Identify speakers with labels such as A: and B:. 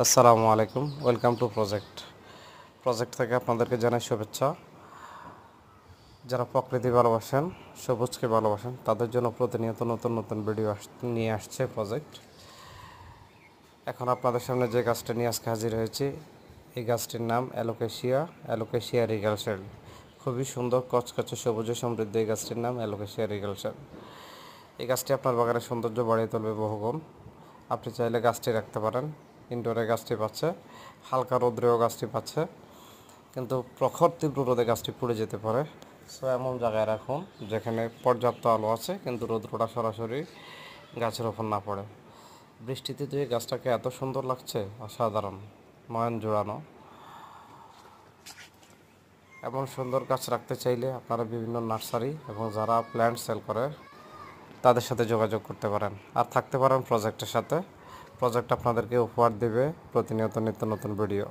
A: আসসালামু আলাইকুম, welcome to project থেকে আপনাদেরকে জানাই শুভেচ্ছা। যারা প্রকৃতি ভালোবাসেন, সবুজকে ভালোবাসেন, তাদের জন্য প্রতিনিয়ত নতুন নতুন ভিডিও নিয়ে আসছে প্রজেক্ট। এখন আপনাদের সামনে যে গাছটা নিয়ে আজকে হাজির হয়েছি, এই গাছটির নাম অ্যালোকেশিয়া রিগালশেল। খুবই সুন্দর কচকচে সবুজে সমৃদ্ধ এই গাছটির নাম অ্যালোকেশিয়া রিগালশেল। এই গাছটি আপনার বাগানের সৌন্দর্য বাড়িয়ে তুলবে বহুগুণ। আপনি চাইলে গাছটি রাখতে পারেন। ইনডোরে গাছটি পাচ্ছে, হালকা রৌদ্রেও গাছটি পাচ্ছে, কিন্তু প্রখর তীব্র রোদে গাছটি পুড়ে যেতে পারে। সো এমন জায়গায় রাখুন যেখানে পর্যাপ্ত আলো আছে কিন্তু রৌদ্রটা সরাসরি গাছের ওপর না পড়ে। বৃষ্টিতে তো এই গাছটাকে এত সুন্দর লাগছে, অসাধারণ, নয়ন জোড়ানো। এমন সুন্দর গাছ রাখতে চাইলে আপনারা বিভিন্ন নার্সারি এবং যারা প্ল্যান্ট সেল করে তাদের সাথে যোগাযোগ করতে পারেন, আর থাকতে পারেন প্রজেক্টের সাথে। প্রজেক্ট আপনাদেরকে উপহার দেবে প্রতিনিয়ত নিত্য নতুন ভিডিও।